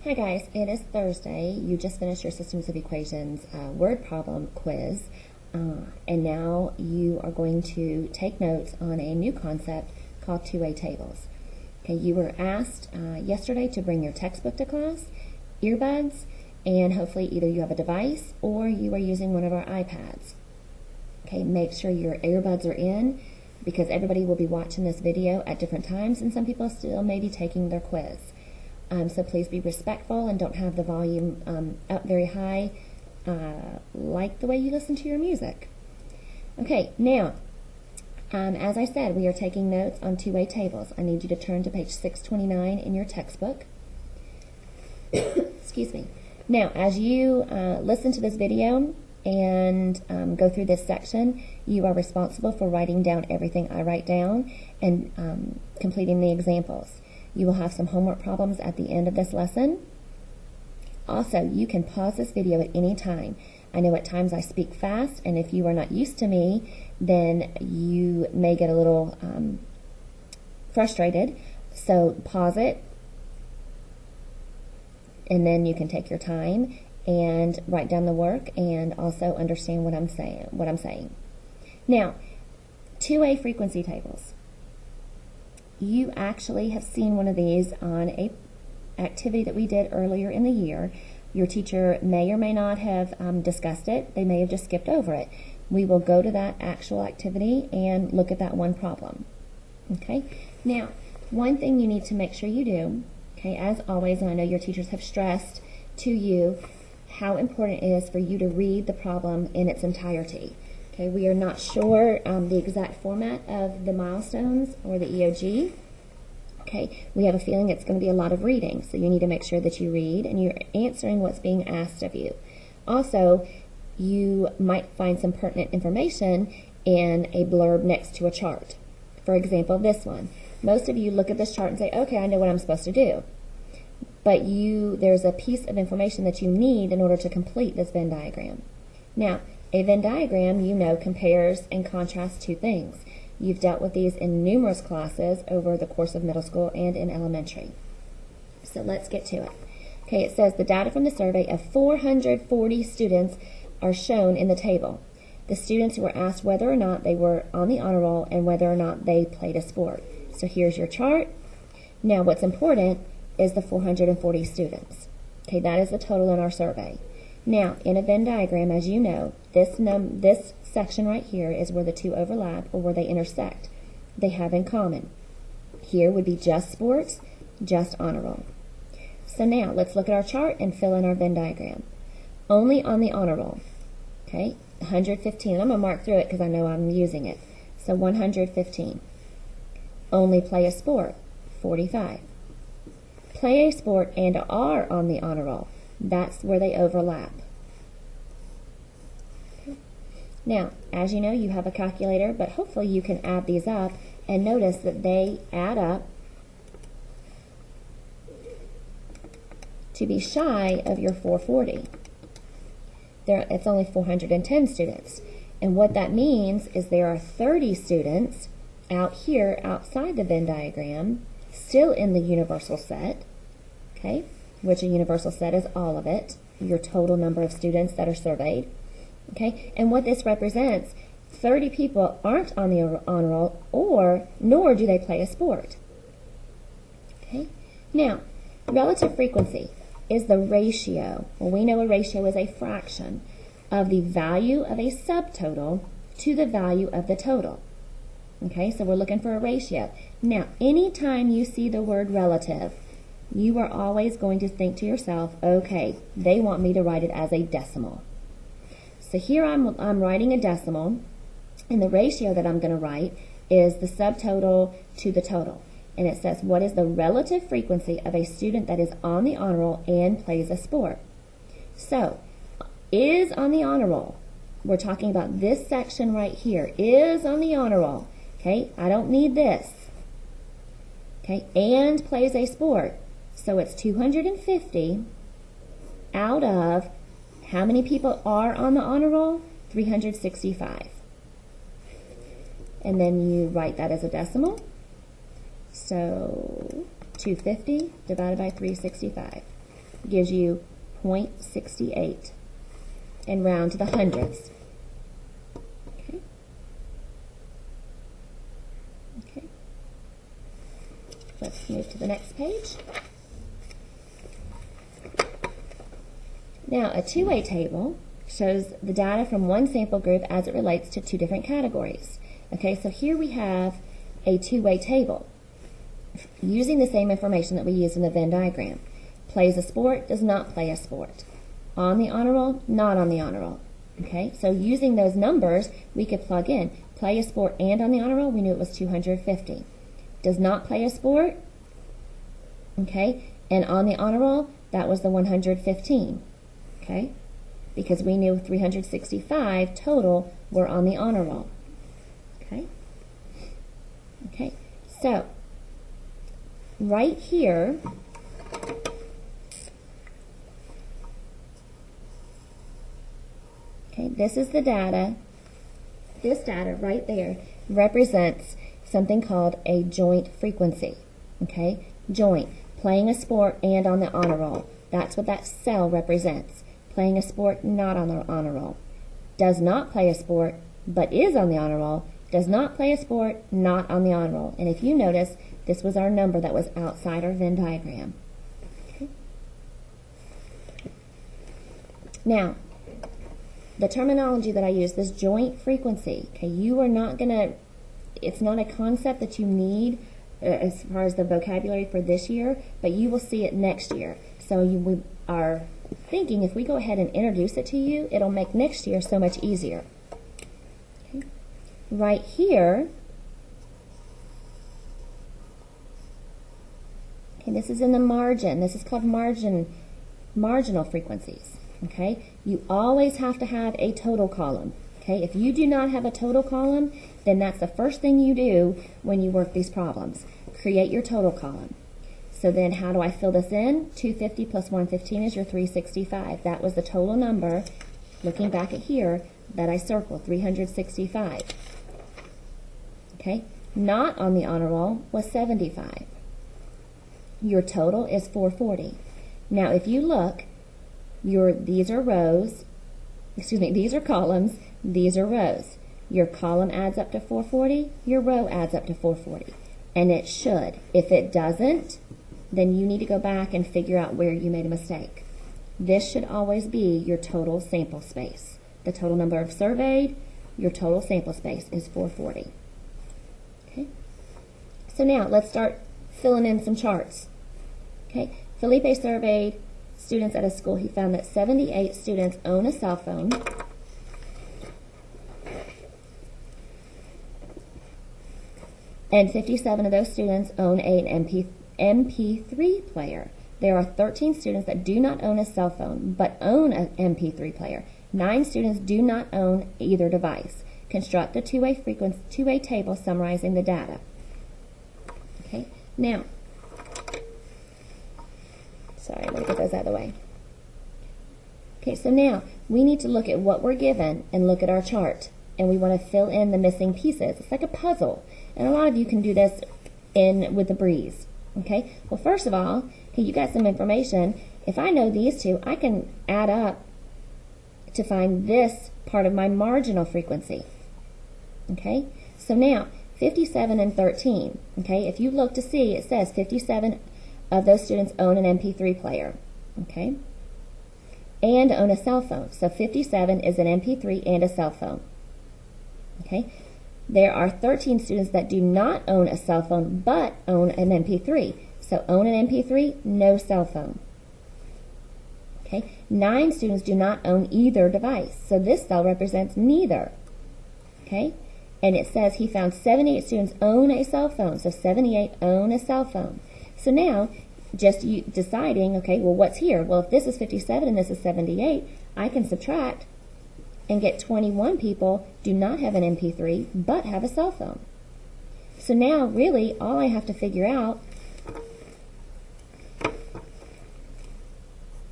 Hi guys, it is Thursday. You just finished your Systems of Equations word problem quiz, and now you are going to take notes on a new concept called two-way tables. Okay, you were asked yesterday to bring your textbook to class, earbuds, and hopefully either you have a device or you are using one of our iPads. Okay, make sure your earbuds are in because everybody will be watching this video at different times and some people still may be taking their quiz. So please be respectful and don't have the volume up very high, like the way you listen to your music. Okay, now, as I said, we are taking notes on two-way tables. I need you to turn to page 629 in your textbook. Excuse me. Now, as you listen to this video and go through this section, you are responsible for writing down everything I write down and completing the examples. You will have some homework problems at the end of this lesson. Also, you can pause this video at any time. I know at times I speak fast, and if you are not used to me, then you may get a little frustrated. So pause it, and then you can take your time and write down the work and also understand what I'm saying. Now, two-way frequency tables. You actually have seen one of these on a activity that we did earlier in the year. Your teacher may or may not have discussed it. They may have just skipped over it. We will go to that actual activity and look at that one problem. Okay? Now, one thing you need to make sure you do, okay, as always, and I know your teachers have stressed to you how important it is for you to read the problem in its entirety. Okay, we are not sure the exact format of the milestones or the EOG. Okay, we have a feeling it's going to be a lot of reading, so you need to make sure that you read and you're answering what's being asked of you. Also, you might find some pertinent information in a blurb next to a chart. For example, this one. Most of you look at this chart and say, okay, I know what I'm supposed to do. But there's a piece of information that you need in order to complete this Venn diagram. Now, a Venn diagram, you know, compares and contrasts two things. You've dealt with these in numerous classes over the course of middle school and in elementary. So let's get to it. Okay, it says the data from the survey of 440 students are shown in the table. The students were asked whether or not they were on the honor roll and whether or not they played a sport. So here's your chart. Now what's important is the 440 students. Okay, that is the total in our survey. Now, in a Venn diagram, as you know, this section right here is where the two overlap or where they intersect. They have in common. Here would be just sports, just honor roll. So now, let's look at our chart and fill in our Venn diagram. Only on the honor roll, okay, 115. And I'm going to mark through it because I know I'm using it. So 115. Only play a sport, 45. Play a sport and are on the honor roll. That's where they overlap. Okay. Now, as you know, you have a calculator, but hopefully you can add these up and notice that they add up to be shy of your 440. It's only 410 students. And what that means is there are 30 students out here outside the Venn diagram, still in the universal set, okay? Which a universal set is all of it, your total number of students that are surveyed. Okay, and what this represents, 30 people aren't on the honor roll, nor do they play a sport. Okay, now, relative frequency is the ratio. Well, we know a ratio is a fraction of the value of a subtotal to the value of the total. Okay, so we're looking for a ratio. Now, anytime you see the word relative, you are always going to think to yourself, okay, they want me to write it as a decimal. So here I'm writing a decimal, and the ratio that I'm going to write is the subtotal to the total. And it says, what is the relative frequency of a student that is on the honor roll and plays a sport? So, is on the honor roll. We're talking about this section right here. Is on the honor roll. Okay, I don't need this. Okay, and plays a sport. So it's 250 out of how many people are on the honor roll? 365. And then you write that as a decimal. So 250 divided by 365. gives you 0.68, and round to the hundredths. Okay. Okay. Let's move to the next page. Now, a two-way table shows the data from one sample group as it relates to two different categories. Okay, so here we have a two-way table using the same information that we used in the Venn diagram. Plays a sport, does not play a sport. On the honor roll, not on the honor roll. Okay, so using those numbers, we could plug in play a sport and on the honor roll, we knew it was 250. Does not play a sport, okay, and on the honor roll, that was the 115. Okay, because we knew 365 total were on the honor roll. Okay, okay, so right here, okay, this is the data. This data right there represents something called a joint frequency. Okay, joint, playing a sport and on the honor roll. That's what that cell represents. Playing a sport, not on the honor roll. Does not play a sport, but is on the honor roll. Does not play a sport, not on the honor roll. And if you notice, this was our number that was outside our Venn diagram. Okay. Now, the terminology that I use, this joint frequency, okay, you are not going to, it's not a concept that you need as far as the vocabulary for this year, but you will see it next year. So we are thinking if we go ahead and introduce it to you, it'll make next year so much easier. Okay. Right here, okay, this is in the margin. This is called marginal frequencies. Okay, you always have to have a total column. Okay, if you do not have a total column, then that's the first thing you do when you work these problems. Create your total column. So then how do I fill this in? 250 plus 115 is your 365. That was the total number, looking back at here, that I circled, 365. Okay, not on the honor roll was 75. Your total is 440. Now if you look, these are rows, these are columns, these are rows. Your column adds up to 440, your row adds up to 440. And it should. If it doesn't, then you need to go back and figure out where you made a mistake. This should always be your total sample space. The total number of surveyed, your total sample space is 440. Okay. So now let's start filling in some charts. Okay. Felipe surveyed students at a school. He found that 78 students own a cell phone. And 57 of those students own an MP3 player. There are 13 students that do not own a cell phone, but own an MP3 player. 9 students do not own either device. Construct a two-way table summarizing the data. Okay, now, sorry, I'm going to get those out of the way. Okay, so now we need to look at what we're given and look at our chart. And we want to fill in the missing pieces. It's like a puzzle. And a lot of you can do this with a breeze. Okay, well, first of all, okay, you got some information. If I know these two, I can add up to find this part of my marginal frequency. Okay, so now 57 and 13. Okay, if you look to see, it says 57 of those students own an MP3 player. Okay, and own a cell phone. So 57 is an MP3 and a cell phone. Okay, there are 13 students that do not own a cell phone but own an MP3. So own an MP3, no cell phone. Okay, 9 students do not own either device. So this cell represents neither. Okay, and it says he found 78 students own a cell phone. So 78 own a cell phone. So now, just you deciding, okay, well, what's here? Well, if this is 57 and this is 78, I can subtract and get 21 people do not have an MP3 but have a cell phone. So now really all I have to figure out,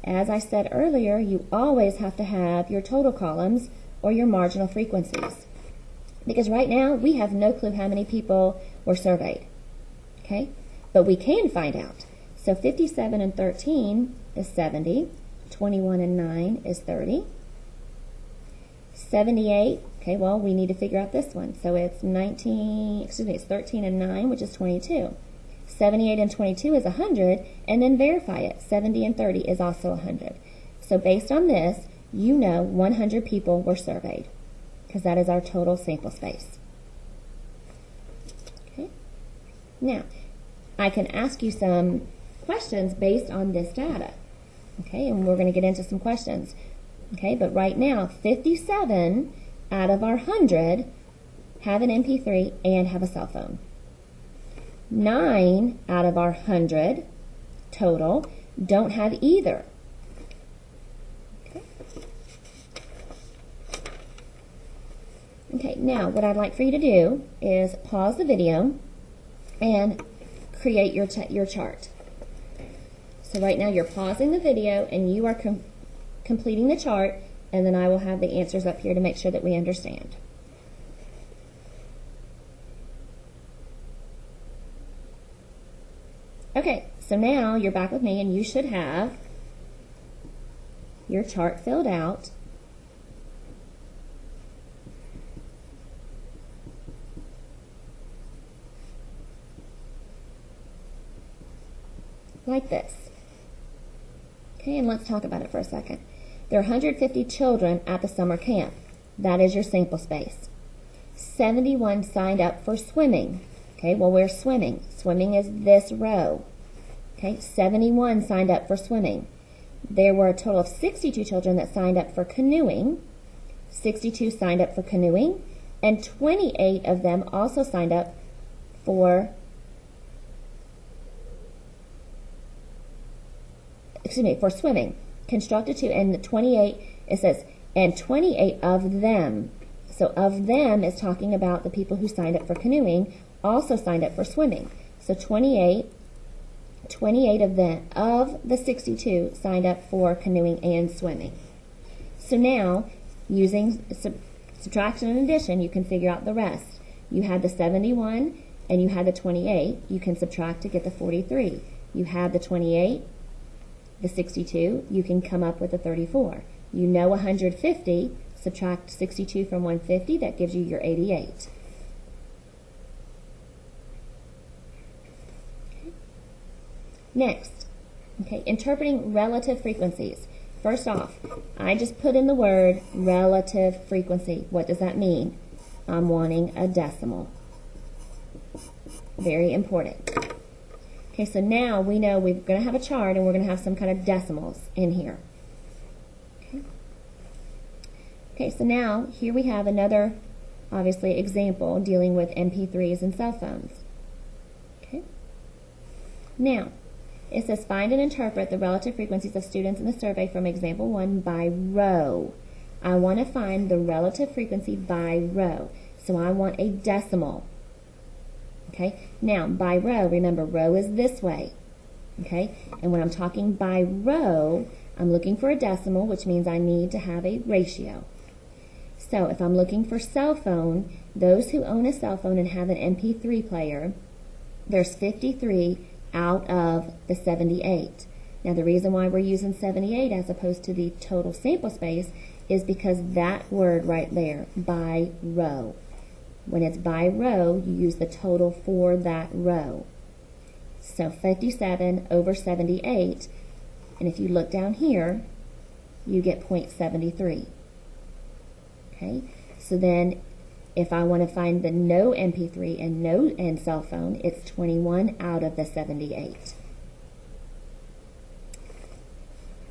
as I said earlier, you always have to have your total columns or your marginal frequencies. Because right now we have no clue how many people were surveyed. Okay? But we can find out. So 57 and 13 is 70. 21 and 9 is 30. 78, okay, well, we need to figure out this one. So it's 13 and 9, which is 22. 78 and 22 is 100, and then verify it. 70 and 30 is also 100. So based on this, you know 100 people were surveyed, because that is our total sample space. Okay. Now, I can ask you some questions based on this data. Okay, and we're going to get into some questions. Okay, but right now, 57 out of our 100 have an MP3 and have a cell phone. 9 out of our 100 total don't have either. Okay. Okay, now what I'd like for you to do is pause the video and create your chart. So right now you're pausing the video and you are completing the chart, and then I will have the answers up here to make sure that we understand. Okay, so now you're back with me and you should have your chart filled out. Like this. Okay, and let's talk about it for a second. There are 150 children at the summer camp. That is your sample space. 71 signed up for swimming. Okay, well, where's swimming? Swimming is this row. Okay, 71 signed up for swimming. There were a total of 62 children that signed up for canoeing. 62 signed up for canoeing, and 28 of them also signed up for swimming. Constructed to, and 28, it says, and 28 of them, so of them is talking about the people who signed up for canoeing, also signed up for swimming. So 28 of the 62 signed up for canoeing and swimming. So now, using subtraction and addition, you can figure out the rest. You had the 71 and you had the 28. You can subtract to get the 43. You had the 28, the 62, you can come up with a 34. You know 150, subtract 62 from 150, that gives you your 88. Okay. Next, okay, interpreting relative frequencies. First off, I just put in the word relative frequency. What does that mean? I'm wanting a decimal. Very important. Okay, so now we know we're going to have a chart and we're going to have some kind of decimals in here. Okay, so now here we have another, obviously, example dealing with MP3s and cell phones. Okay. Now, it says find and interpret the relative frequencies of students in the survey from example 1 by row. I want to find the relative frequency by row. So I want a decimal. Okay, now by row, remember row is this way. Okay, and when I'm talking by row, I'm looking for a decimal, which means I need to have a ratio. So if I'm looking for cell phone, those who own a cell phone and have an MP3 player, there's 53 out of the 78. Now the reason why we're using 78 as opposed to the total sample space is because that word right there, by row. When it's by row, you use the total for that row. So 57 over 78, and if you look down here, you get 0.73. Okay, so then if I want to find the no MP3 and cell phone, it's 21 out of the 78,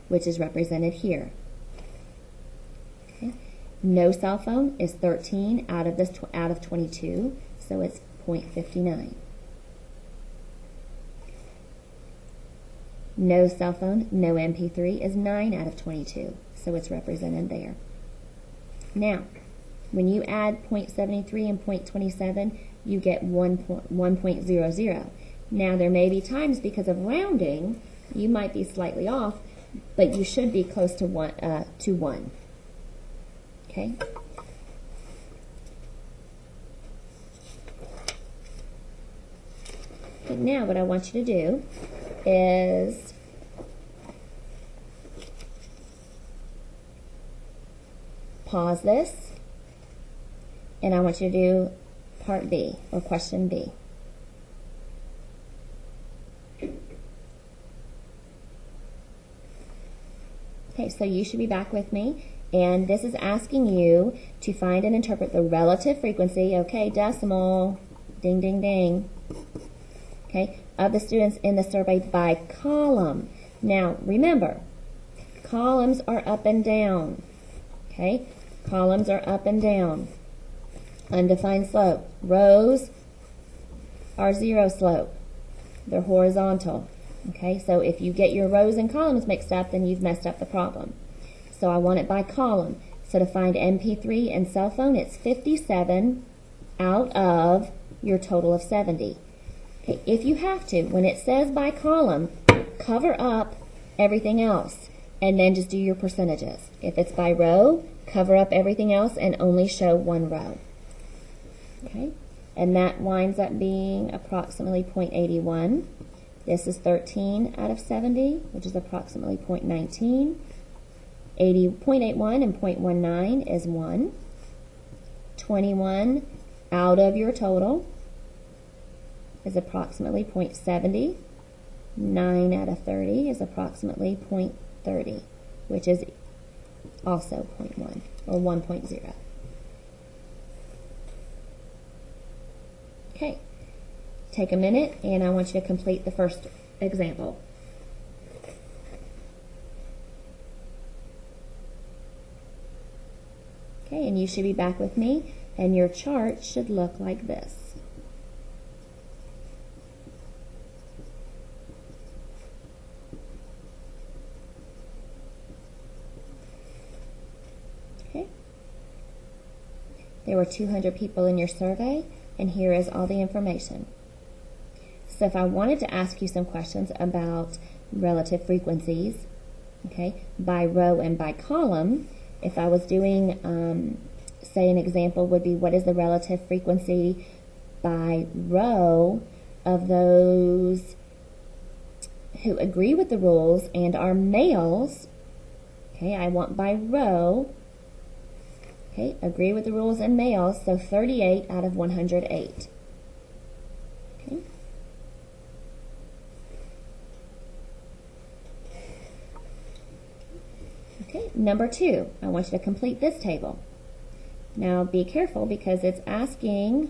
which is represented here. Okay. No cell phone is 13 out of 22, so it's 0.59. No cell phone, no MP3 is 9 out of 22, so it's represented there. Now, when you add 0.73 and 0.27, you get 1.00. Now, there may be times because of rounding, you might be slightly off, but you should be close to 1. Okay? Okay, now what I want you to do is pause this, and I want you to do part B, or question B. Okay, so you should be back with me, and this is asking you to find and interpret the relative frequency, okay, decimal, ding, ding, ding, okay, of the students in the survey by column. Now, remember, columns are up and down, okay, columns are up and down. Undefined slope. Rows are zero slope. They're horizontal. Okay, so if you get your rows and columns mixed up, then you've messed up the problem. So I want it by column. So to find MP3 and cell phone, it's 57 out of your total of 70. Okay, if you have to, when it says by column, cover up everything else and then just do your percentages. If it's by row, cover up everything else and only show one row. Okay, and that winds up being approximately 0.81. This is 13 out of 70, which is approximately 0.19. 0.81 and 0.19 is 1. 21 out of your total is approximately 0.70. 9 out of 30 is approximately 0.30, which is also 0.1 or 1.0. Okay, take a minute and I want you to complete the first example. Okay, and you should be back with me, and your chart should look like this. Okay. There were 200 people in your survey, and here is all the information. So if I wanted to ask you some questions about relative frequencies, okay, by row and by column, if I was doing, say an example would be, what is the relative frequency by row of those who agree with the rules and are males? Okay, I want by row. Okay, agree with the rules and males, so 38 out of 108. Okay. Okay, number 2, I want you to complete this table. Now be careful because it's asking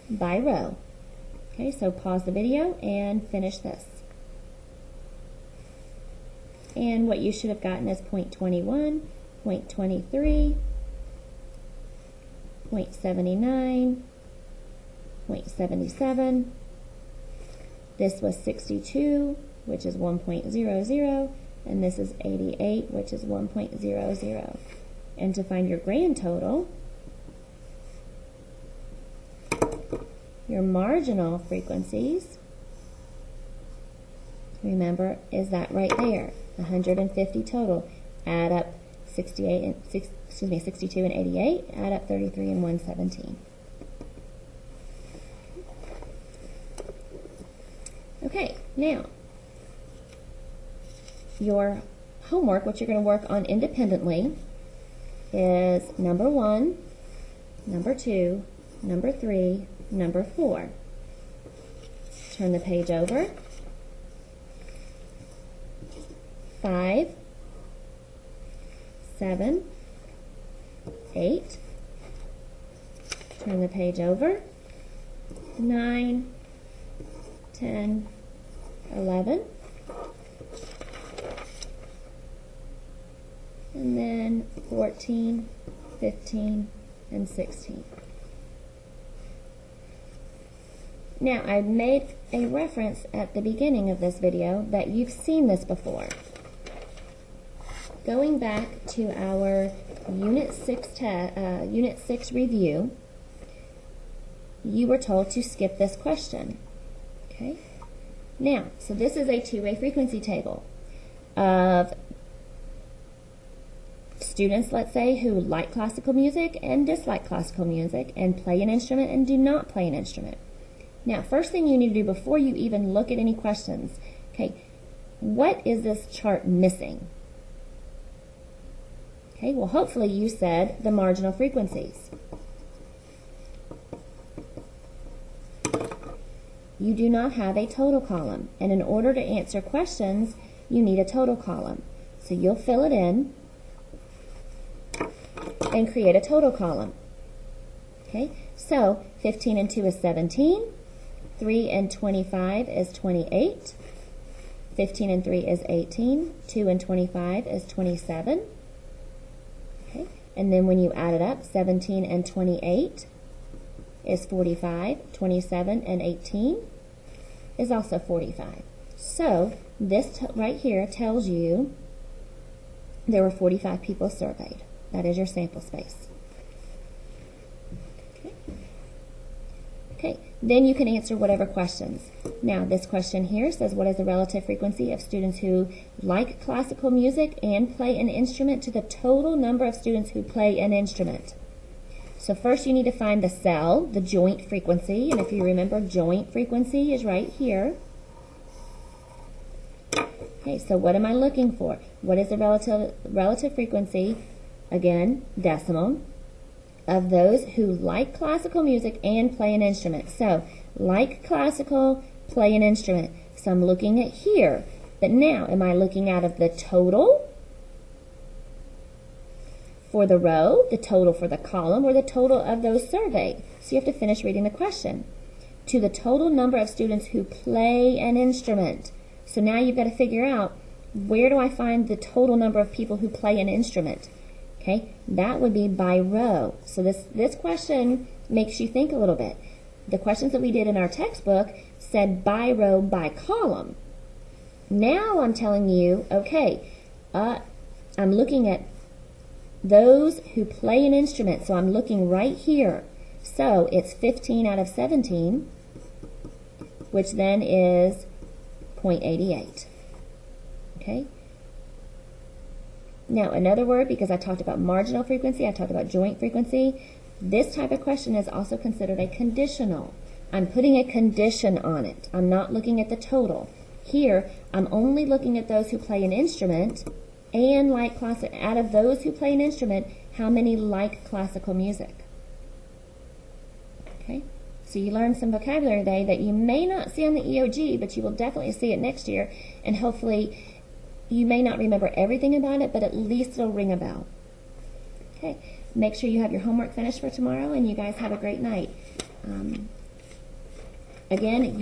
by row. Okay, so pause the video and finish this. And what you should have gotten is 0.21, 0.23, 0.79, 0.77. This was 62, which is 1.00, and this is 88, which is 1.00. And to find your grand total, your marginal frequencies, remember, is that right there, 150 total. Add up 62 and 88, add up 33 and 117. Okay, now, your homework, what you're going to work on independently, is number 1, number 2, number 3, number 4. Turn the page over. 5, 7, 8. Turn the page over. 9, 10, 11. And then 14, 15, and 16. Now, I made a reference at the beginning of this video that you've seen this before. Going back to our Unit 6 review, you were told to skip this question. Okay? Now, so this is a two-way frequency table of students, let's say, who like classical music and dislike classical music and play an instrument and do not play an instrument. Now, first thing you need to do before you even look at any questions, okay, what is this chart missing? Okay, well, hopefully you said the marginal frequencies. You do not have a total column, and in order to answer questions, you need a total column. So you'll fill it in and create a total column. Okay, so 15 and 2 is 17, 3 and 25 is 28, 15 and 3 is 18, 2 and 25 is 27. Okay, and then when you add it up, 17 and 28 is 45, 27 and 18 is also 45. So this right here tells you there were 45 people surveyed. That is your sample space. Okay, then you can answer whatever questions. Now, this question here says, what is the relative frequency of students who like classical music and play an instrument to the total number of students who play an instrument? So first you need to find the cell, the joint frequency, and if you remember, joint frequency is right here. Okay, so what am I looking for? What is the relative frequency, again, decimal, of those who like classical music and play an instrument? So, like classical, play an instrument. So I'm looking at here. But now, am I looking out of the total for the row, the total for the column, or the total of those surveyed? So you have to finish reading the question. To the total number of students who play an instrument. So now you've got to figure out, where do I find the total number of people who play an instrument? Okay, that would be by row. So this question makes you think a little bit. The questions that we did in our textbook said by row, by column. Now I'm telling you, okay, I'm looking at those who play an instrument. So I'm looking right here. So it's 15 out of 17, which then is 0.88. Okay? Now, another word, because I talked about marginal frequency, I talked about joint frequency, this type of question is also considered a conditional. I'm putting a condition on it. I'm not looking at the total. Here, I'm only looking at those who play an instrument and like classic. Out of those who play an instrument, how many like classical music? Okay? So you learned some vocabulary today that you may not see on the EOG, but you will definitely see it next year, and hopefully you may not remember everything about it, but at least it'll ring a bell. Okay, make sure you have your homework finished for tomorrow, and you guys have a great night. Again,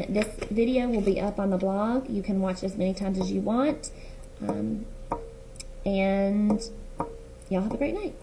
this video will be up on the blog. You can watch as many times as you want, and y'all have a great night.